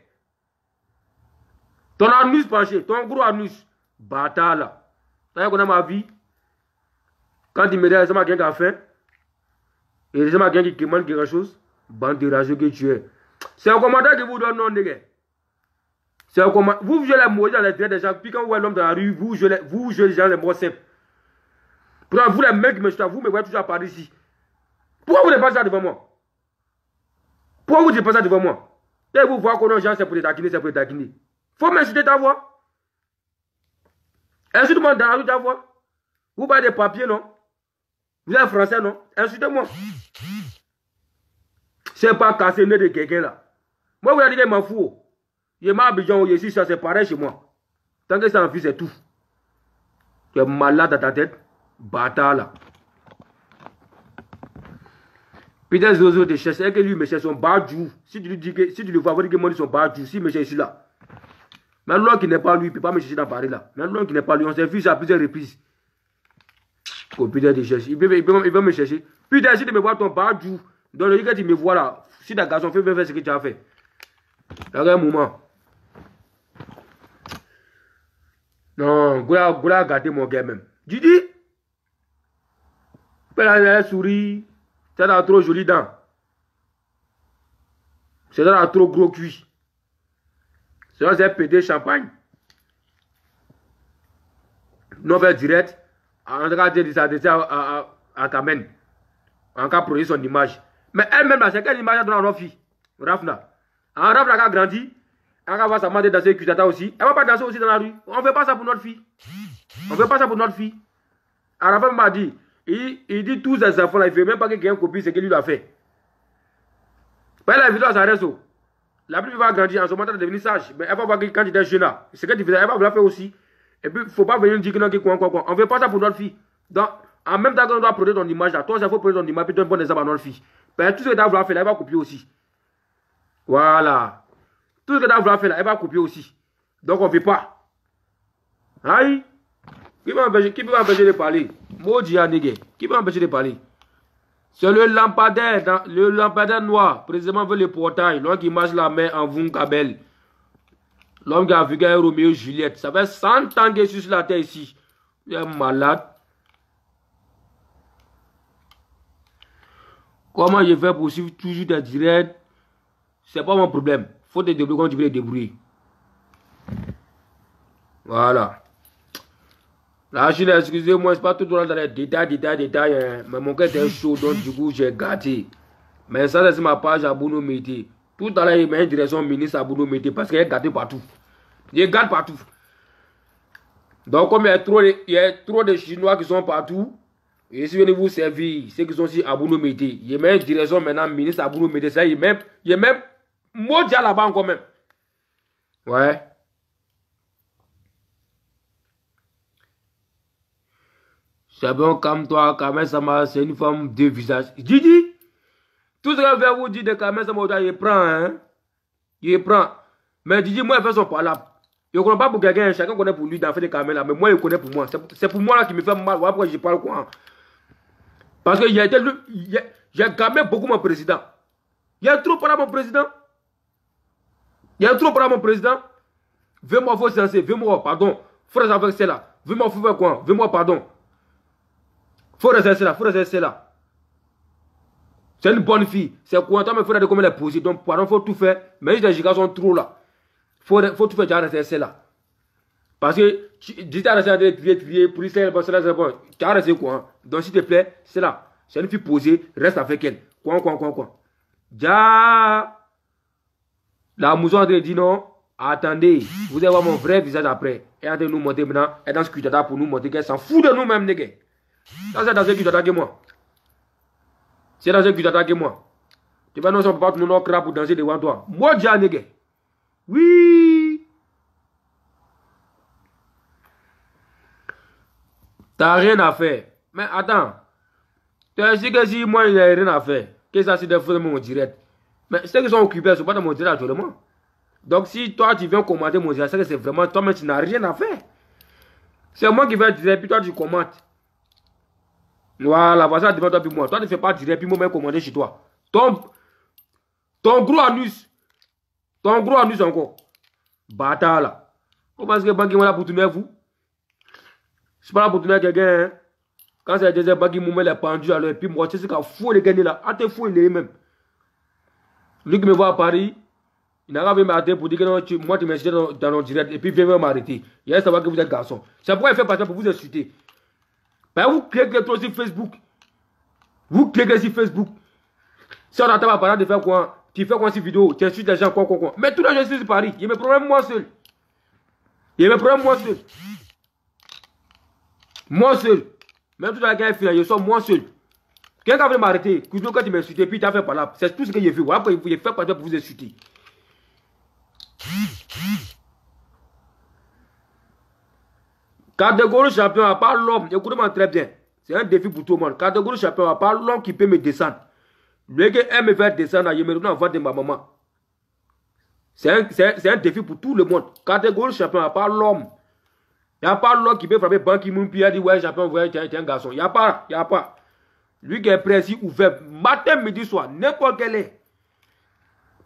Ton anus penché, ton gros anus. Bâtard là. T'as qu'on a ma vie. Quand il me dit, ça m'a quelqu'un qui a faim. Et ça m'a quelqu'un qui demande quelque chose. Bande de rageux que tu es. C'est un commentaire que vous donne, non, nègre. C'est un commentaire. Vous jouez les mots dans les traits des gens. Puis quand vous voyez l'homme dans la rue, vous jouez les gens les mots simples. Pourtant, vous les mecs qui me chutent, vous me voyez toujours à Paris ici. Pourquoi vous ne passez ça devant moi? Pourquoi vous ne dites pas ça devant moi? Et vous voyez qu'on a gens, c'est pour les taquiner, c'est pour les taquiner. Faut m'insulter ta voix. Insulte-moi dans la rue ta voix. Vous parlez des papiers, non? Vous êtes français, non? Insultez-moi. C'est pas casser le nez de quelqu'un là. Moi, vous allez dire, m'en fous. Il m'a Abidjan ou ici, ça c'est pareil chez moi. Tant que ça en fait, c'est tout. Tu es malade à ta tête. Bâtard là. Putain, Zozo de chercher, et que lui me cherche son badjou. Si tu lui dis que, si tu lui vois, dire que moi, son badjou, si me cherche ici là. Même l'homme qui n'est pas lui, il ne peut pas me chercher dans Paris là. Même l'homme qui n'est pas lui, on s'est vu ça à plusieurs reprises. Oh putain, de chercher. Il veut me chercher. Putain, si tu me vois ton badjou, dans le cas tu me vois là, si ta garçon fait faire ce que tu as fait. Regarde un moment. Non, Goula a gâté mon gars même. Didi, elle sourit. C'est dans trop joli dent. C'est dans trop gros cuit. C'est dans un pédé champagne. Non, fait direct. En tout cas, à Kamen. En cas, produire son image. Mais elle-même, c'est quelle image dans notre fille? Rafna. En Rafna a grandi. Elle va sa mère danser Kutata aussi. Elle va pas danser aussi dans la rue. On ne fait pas ça pour notre fille. On ne fait pas ça pour notre fille. Arafat m'a dit. Il dit tous ces enfants là, il ne fait même pas que quelqu'un copie ce que lui a fait. Par la vidéo à sa réseau. La pluie va grandir en ce moment, elle est devenue sage. Mais elle va voir que quand il était jeune là, ce que tu faisais, elle va vouloir faire aussi. Et puis, il ne faut pas venir dire que non, quoi. On ne fait pas ça pour notre fille. Donc, en même temps qu'on doit produire ton image là, toi, il faut produire ton image, puis tu donnes un bon exemple à notre fille. Ben, tout ce que tu as vouloir faire là, elle va copier aussi. Voilà. Tout ce que tu as vouloir faire là, elle va copier aussi. Donc, on ne fait pas. Aïe. Qui peut m'empêcher de parler? Maudit Anégé. Qui peut m'empêcher de parler? C'est le lampadaire noir, précisément vers le portail, l'homme qui marche la main en Vunkabel. L'homme qui a vu un Roméo Juliette. Ça fait 100 ans qu'il est sur la terre ici. Il est malade. Comment je fais pour suivre toujours des directs? C'est pas mon problème. Faut te débrouiller quand tu veux te débrouiller. Voilà. Là, je excusez-moi, c'est pas tout dans les détails, hein. Mais mon cœur était chaud, donc du coup, j'ai gâté. Mais ça, c'est ma page à Bruno Mété. Tout à l'heure, il met une direction ministre à Bruno Mété parce qu'il est gâté partout. Il gâte partout. Donc, comme il y a trop de Chinois qui sont partout, et si vous venez vous servir, ceux qui sont ici à Bruno Mété, il met une direction maintenant ministre à Bruno Mété. Ça, il y a même Modia là-bas encore même. Ouais. C'est bon, calme-toi, Kamel Sama, c'est une femme de visage. Didi, tout ce que je vais vous dire de Kamel Sama, il prend, hein. Il prend. Mais Didi, moi, il fait son palabre. Je ne connais pas pour quelqu'un, chacun connaît pour lui d'enfer des caméras, mais moi, il connaît pour moi. C'est pour moi là qui me fait mal. Voilà pourquoi je parle quoi. Parce que j'ai gamé beaucoup mon président. Il y a trop par mon président. Il y a trop par mon président. Veux-moi, faut censer. Veux-moi, pardon. Faut avec celle-là. Veux-moi, faut faire quoi. Veux-moi, pardon. Faut rester là. Faut rester là. C'est une bonne fille. C'est quoi? Toi, il faut regarder comment elle est posée. Donc, pardon, faut tout faire. Mais les gigas sont trop là. Faut tout faire, déjà rester là. Parce que, dis à rester là, crier, police, c'est bon. Tu as resté quoi? Donc, s'il te plaît, c'est là. C'est une fille posée, reste avec elle. Quoi. Déjà, la mousson dit non. Attendez, vous allez voir mon vrai visage après. Elle est en train de nous montrer maintenant. Elle est dans ce cuitata pour nous montrer qu'elle s'en fout de nous-mêmes, les gars. Ça, c'est dans ce cuitata que moi. C'est dans ce cuitata que moi. Tu vas nous en pas nous crap pour danser devant toi. Moi, déjà, les gars. Oui. T'as rien à faire. Mais attends. Tu as dit que si moi, il n'y a rien à faire, que ça, c'est de faire mon direct. Mais ceux qui sont occupés, ce n'est pas dans mon direct actuellement. Donc, si toi, tu viens commenter mon direct, c'est vraiment toi-même, tu n'as rien à faire. C'est moi qui vais direct, puis toi, tu commentes. Voilà, voilà, ça devant toi, puis moi. Toi, tu ne fais pas direct, puis moi-même commander chez toi. Ton gros anus. Ton gros anus encore. Bâtard, là. Comment est-ce que Banki est là pour tourner vous? Je ne suis pas là pour tourner quelqu'un, hein. Quand c'est des Banki Moumé les pendus, alors, et puis moi, c'est ce qu'il faut les gagner là. Ah, t'es fou, il est même. Lui qui me voit à Paris, il n'a pas vu m'arrêter pour dire que non, moi, tu m'insultes dans nos directs, et puis viens m'arrêter. Il va savoir que vous êtes garçon. C'est pourquoi il fait passer pour vous insulter. Ben, vous cliquez trop sur Facebook. Vous cliquez sur Facebook. Si on attend à Paris de faire quoi? Tu fais quoi sur vidéo? Tu insultes les gens, quoi. Mais tous les gens sont sur Paris. Il y a mes problèmes moi seul. Moi seul. Même tout le temps, je sors moi seul. Quelqu'un va m'arrêter. Quand tu m'insultes, puis tu as fait par là. C'est tout ce que j'ai vu. Voilà pourquoi il fait passer pour vous insulter. Catégorie champion, à part l'homme, écoutez-moi très bien. C'est un défi pour tout le monde. Catégorie champion, à part l'homme qui peut me descendre. Le gars aime me faire descendre, il me donne en voix de ma maman. C'est un défi pour tout le monde. Catégorie champion, à part l'homme. Il n'y a pas l'homme qui peut frapper Banki Moon, puis il dit ouais, champion, ouais, tu es un garçon. Il n'y a pas. Lui qui est prêt ici, ouvert, matin, midi, soir, n'importe quel est.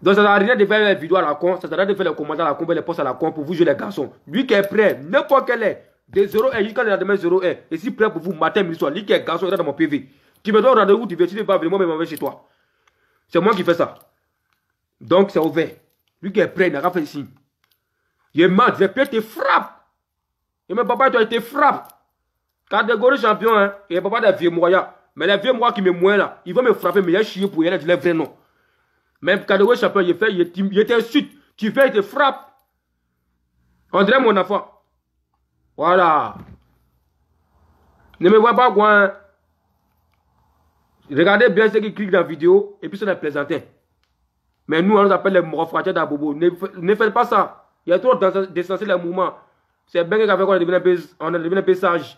Donc ça n'a rien de faire les vidéos à la con, ça n'a rien de faire les commentaires à la con, les posts à la con pour vous jouer les garçons. Lui qui est prêt, n'importe quel est. De 0-1 jusqu'à la demain 0-1. Et si prêt pour vous, matin, midi, soir, lui qui est garçon, il est dans mon PV. Tu me donnes rendez-vous, tu veux, tu ne vas pas venir, moi, m'envoyer chez toi. C'est moi qui fais ça. Donc c'est ouvert. Lui qui est prêt, il n'a pas fait ici. Il est mal, je peux te frappe. Et mon papa, toi, il te frappe. Catégorie champion, hein. Et le papa des vieux moyens. Mais les vieux moyens qui me mouillent là, ils vont me frapper, mais il a chié pour y aller, le vrai nom. Même catégorie champion, il t'insulte. Tu fais, il te frappe. On dirait mon enfant. Voilà. Ne me vois pas quoi, hein. Regardez bien ceux qui cliquent dans la vidéo et puis c'est les plaisantins. Mais nous, on nous appelle les morofratiers d'Abobo. Ne faites pas ça. Il y a trop d'essentiel les mouvements. C'est bien qu'avec on est devenu un peu sage.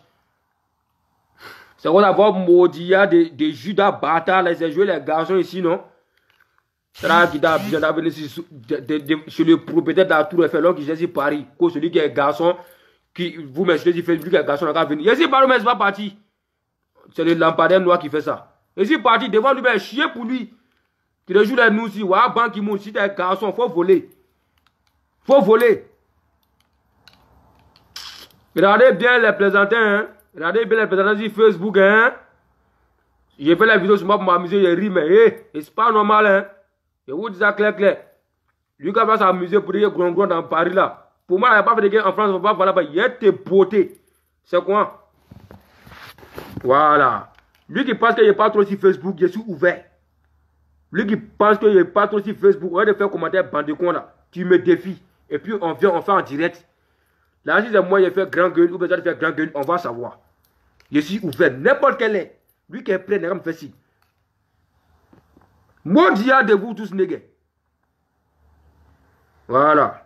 C'est qu'on a voir maudit des Judas bâtards, les jouer les garçons ici, non? C'est là qui t'a besoin d'aller chez le propriétaire de la tour Eiffel, qui est ici Paris. Celui qui est garçon, qui vous mettez sur Facebook, qui est garçon, qui venir. Ici Paris, mais c'est pas parti. C'est le lampadaire noir qui fait ça. Ici parti devant lui, ben chier pour lui. Tu le joues les nous aussi, ouais, banque qui monte, si t'es un garçon, faut voler. Faut voler. Regardez bien les plaisantins, hein. Regardez bien les plaisantins sur Facebook, hein. J'ai fait la vidéo sur moi pour m'amuser, j'ai ri, mais c'est pas normal, hein. Je vous dis ça clair. Lui qui va s'amuser pour dire gros dans Paris là. Pour moi, il n'y a pas fait de guerre en France, on va voir là-bas, il y a des beautés. C'est quoi? Voilà. Lui qui pense qu'il n'est pas trop sur Facebook, je suis ouvert. Lui qui pense qu'il n'est pas trop sur Facebook, on va de faire commentaire bande de con là. Tu me défies. Et puis on vient, on fait en direct. Là, si c'est moi, il fait grand gueule, ou bien faire grand gueule, on va savoir. Je suis ouvert, n'importe quel est. Lui qui est prêt, n'est pas me faire ci. Moi, dia de vous tous, nègres. Voilà.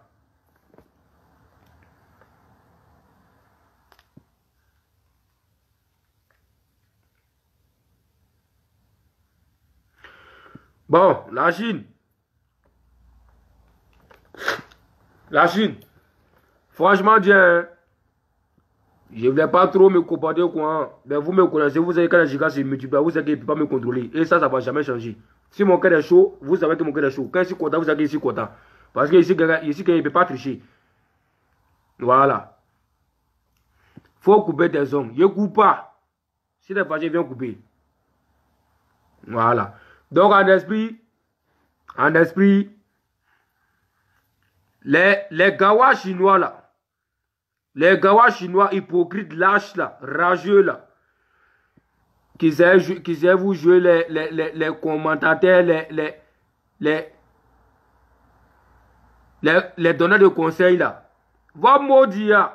Bon, la Chine. Franchement, Dieu, hein, je ne voulais pas trop me comporter quoi. Mais vous me connaissez, vous savez quand les gigas se multiplient, vous savez qu'il ne peut pas me contrôler. Et ça ne va jamais changer. Si mon cœur est chaud, vous savez que mon cœur est chaud. Quand je suis content, vous savez que je suis content. Parce que ici, il ne peut pas tricher. Voilà. Faut couper tes ongles. Je ne coupe pas. Si t'es fâché, viens couper. Voilà. Donc, en esprit, les gawas chinois là, les gawas chinois hypocrites, lâches là, rageux là, qui savent vous jouer les commentateurs, les donneurs de conseils là. Va maudire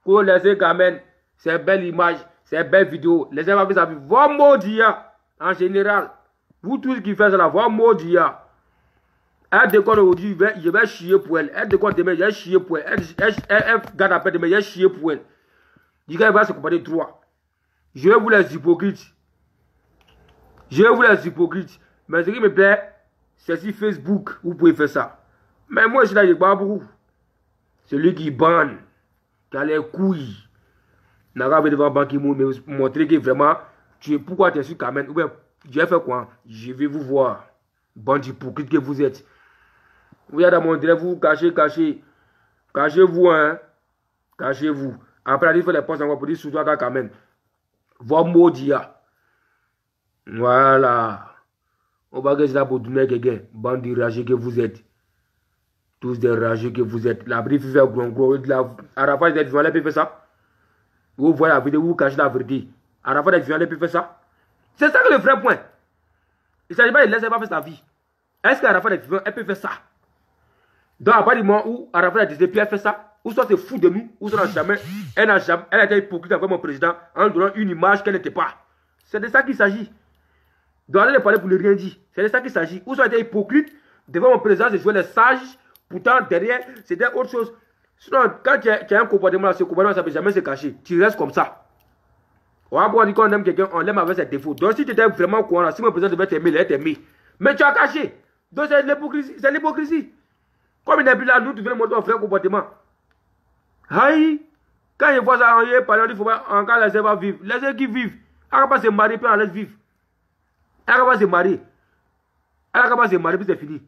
pour laisser quand même ces belles images, ces belles vidéos, laissez pas sa vie. Va maudire en général. Vous tous qui faites cela, va maudire. Elle déconne aujourd'hui, je vais chier pour elle. Elle déconne demain, je vais chier pour elle. Elle garde après demain, je vais chier pour elle. Du coup, elle va se comporter trois. Je vais vous les hypocrites. Je vais vous les hypocrites. Mais ce qui me plaît, c'est sur Facebook, vous pouvez faire ça. Mais moi, je suis là, je ne pas beaucoup. Celui qui banne, qui a les couilles, n'a pas devant Ban Ki-moon, mais montrer que vraiment, pourquoi tu es sur Kamen, ou bien, je vais faire quoi? Je vais vous voir. Bande hypocrite que vous êtes. Vous êtes à mon direct, vous cachez. Cachez-vous, hein. Cachez-vous. Après, il faut les postes encore pour dire sous toi quand même. Va maudire. Voilà. On va rester là pour donner quelqu'un. Bande de rageux que vous êtes. Tous des rageux que vous êtes. La brief fait gros. À la fin, vous êtes violents, puis fait ça. Vous voyez la vidéo, vous cachez la vérité. À la fin, vous êtes violents, puis fait ça. C'est ça que le vrai point. Il ne s'agit pas de laisser pas faire sa vie. Est-ce qu'à la fin, elle peut faire ça? Donc, à partir du moment où Arafat a décidé, puis elle fait ça, ou soit c'est fou de nous, ou soit elle a été hypocrite avec mon président en donnant une image qu'elle n'était pas. C'est de ça qu'il s'agit. Donc, allez parler pour ne rien dire. C'est de ça qu'il s'agit. Ou soit elle était hypocrite devant mon président, c'est jouer les sages, pourtant derrière, c'était autre chose. Sinon, quand tu as un comportement là, ce comportement, ça ne peut jamais se cacher. Tu restes comme ça. On va pouvoir dire qu'on aime quelqu'un, on l'aime avec ses défauts. Donc, si tu étais vraiment courant, si mon président devait t'aimer, il allait t'aimer. Mais tu as caché. Donc, c'est l'hypocrisie. C'est l'hypocrisie. Comme il n'est plus là, nous, tu veux montrer un vrai comportement. Aïe. Quand il voit ça, on y est parlé, il faut pas encore laisser pas vivre. Laissez qu'ils vivent. Elle ne va pas se marier, puis on laisse vivre. Elle ne va pas se marier. Elle ne va pas se marier, puis c'est fini.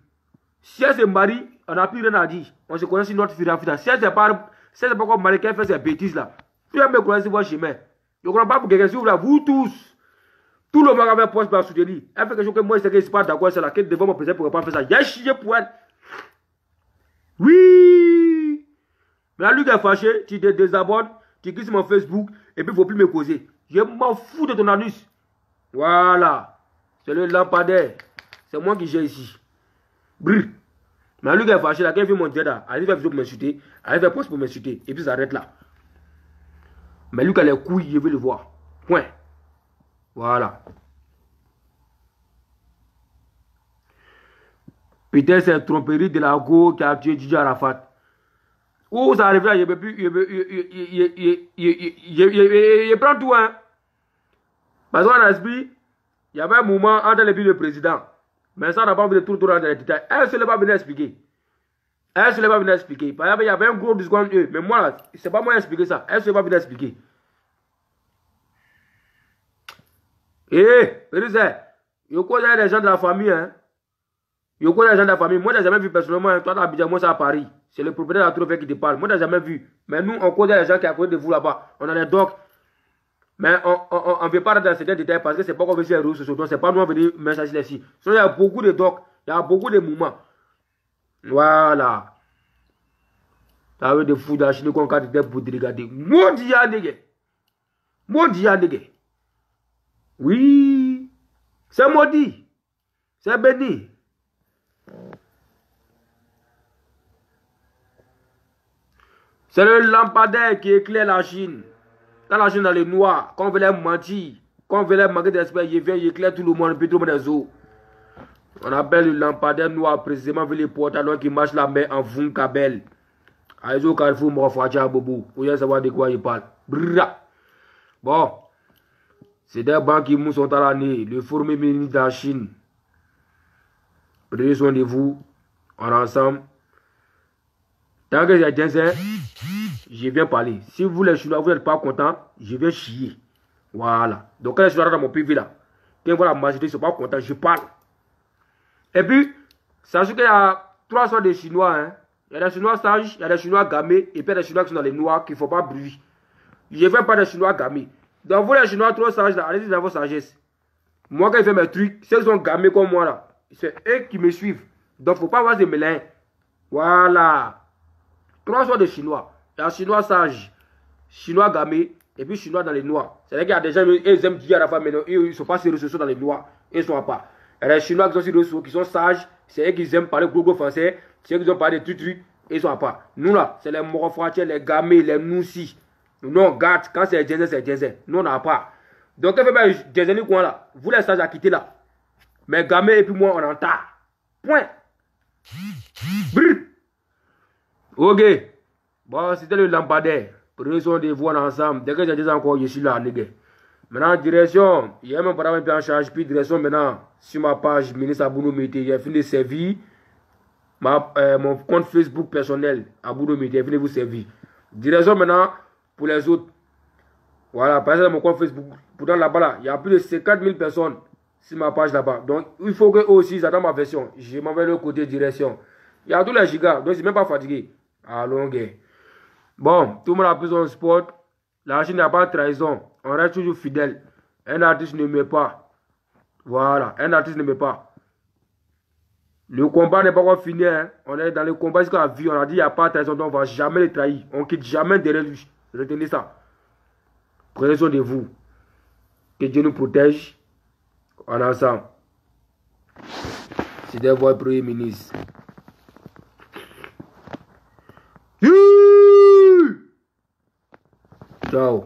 Si elle se marie, on n'a plus rien à dire. On se connaît sur notre fille. Si elle ne s'est pas comme mariée, qu'elle fait ces bêtises là. Puis elle me connaît sur votre chemin. Je ne comprends pas pour quelqu'un, si vous tous. Tout le monde avait un poste pour la soutenir. Elle fait quelque chose que moi, je ne suis pas d'accord, c'est là. Qu'elle devant mon président pour ne pas faire ça. J'ai chié pour elle. Oui. Mais là, lui qui est fâché, tu te désabonnes, tu cliques sur mon Facebook, et puis il ne faut plus me causer. Je m'en fous de ton anus. Voilà. C'est le lampadaire. C'est moi qui j'ai ici. Brrr. Mais lui qui est fâché, là, quand il fait mon dieu là, il fait vidéo pour m'insulter, il fait poste pour m'insulter, et puis ça arrête là. Mais lui qui a les couilles, je veux le voir. Point. Voilà. Peut-être c'est la tromperie de la go qui a tué Didier Arafat. Où ça arrive là, il prend tout, hein. Parce qu'en esprit, il y avait un moment entre les billes de président. Mais ça n'a pas envie de tout dans les détails. Elle ne se l'est pas venue expliquer. Elle ne se l'est pas venue expliquer. Par exemple, il y avait un gros discours entre eux. Mais moi, là, c'est pas moi qui ai expliqué ça. Elle ne se l'est pas venue expliquer. Risset, je connais les gens de la famille, hein. Je connais les gens de la famille. Moi, je n'ai jamais vu personnellement. Hein. Toi, tu as moi, c'est à Paris. C'est le propriétaire de la trophée qui te parle. Moi, je n'ai jamais vu. Mais nous, on connaît les gens qui sont à côté de vous là-bas. On a des docs. Mais on ne veut pas rentrer dans certains détails parce que c'est pas comme si les réseaux sociaux. C'est pas nous venir messager ici. Il y a beaucoup de docs. Il y a beaucoup de mouvements. Voilà. Ça veut dire fou de la Chine qu'on a des pour te regarder. Maudit Yannick. Maudit Yannick. Oui. C'est maudit. C'est béni. C'est le lampadaire qui éclaire la Chine. Quand la Chine dans les noirs, quand on veut les mentir, quand on veut les manquer d'esprit, il vient, il éclaire tout le monde, puis tout le monde est eaux. On appelle le lampadaire noir précisément avec les portes qui marchent la main en fond cabelle. Aïzo Carrefour, mon frère Bobo. Vous voulez savoir de quoi il parle. Brrra. Bon. C'est des banques qui sont à l'année. Le forum ministre de la Chine. Prenez soin de vous. On est ensemble. Tant que j'ai Djensen, je viens parler. Si vous les Chinois, vous n'êtes pas contents, je vais chier. Voilà. Donc quand je suis dans mon PV là, quand voilà la majorité ne sont pas contents, je parle. Et puis, sachez qu'il y a 3 sortes de Chinois. Hein. Il y a des Chinois sages, il y a des Chinois gamés, et puis il y a des Chinois qui sont dans les noirs, qui ne font pas bruit. Je ne fais pas des Chinois gamés. Donc vous les Chinois trop sages là, allez-y dans vos sagesse. Moi quand je fais mes trucs, ceux qui sont gamés comme moi là, c'est eux qui me suivent. Donc il ne faut pas avoir des mélins. Voilà. 3 sortes de Chinois. Il y a Chinois sages, Chinois gamés, et puis Chinois dans les noirs. C'est-à-dire qu'il y a des gens, ils aiment dire à la femme, mais non, ils ne sont pas sérieux, ils sont dans les noirs. Ils ne sont pas. Il y a des Chinois qui sont sur le sous, qui sont sages, c'est eux qui aiment parler gros français, c'est eux qui ont parlé de trucs, ils ne sont pas. Nous là, c'est les morofratiers, les gamés, les noussis. Nous on garde, quand c'est Djensen, c'est Djensen. Nous on n'a pas. Donc quand vous faites Djensen du coin là, vous les sages à quitter là. Mais gamés et puis moi on en tard. Point. Brrr. Ok. Bon, c'était le lampadaire. Prenez soin de vous ensemble. Dès que j'ai dit encore, je suis là, les gars. Maintenant, direction, il y a même pas en charge. Puis, direction, maintenant, sur ma page, ministre Abounou Mété, j'ai fini de servir mon compte Facebook personnel, Abounou Mété, j'ai fini de vous servir. Direction, maintenant, pour les autres. Voilà, par exemple, mon compte Facebook. Pourtant, là-bas, là, il y a plus de 50 000 personnes sur ma page là-bas. Donc, il faut que eux aussi, ils attendent ma version. Je m'en vais de l'autre côté, direction. Il y a tous les gigas, donc je ne suis même pas fatigué. Allons, gars. Bon, tout le monde a pris son sport. La Chine n'a pas de trahison. On reste toujours fidèle. Un artiste ne met pas. Voilà, un artiste ne met pas. Le combat n'est pas encore fini. Hein. On est dans le combat jusqu'à la vie. On a dit qu'il n'y a pas de trahison, donc on ne va jamais les trahir. On ne quitte jamais derrière lui. Retenez ça. Prenez soin de vous. Que Dieu nous protège. En ensemble. C'était votre Premier ministre. Ciao.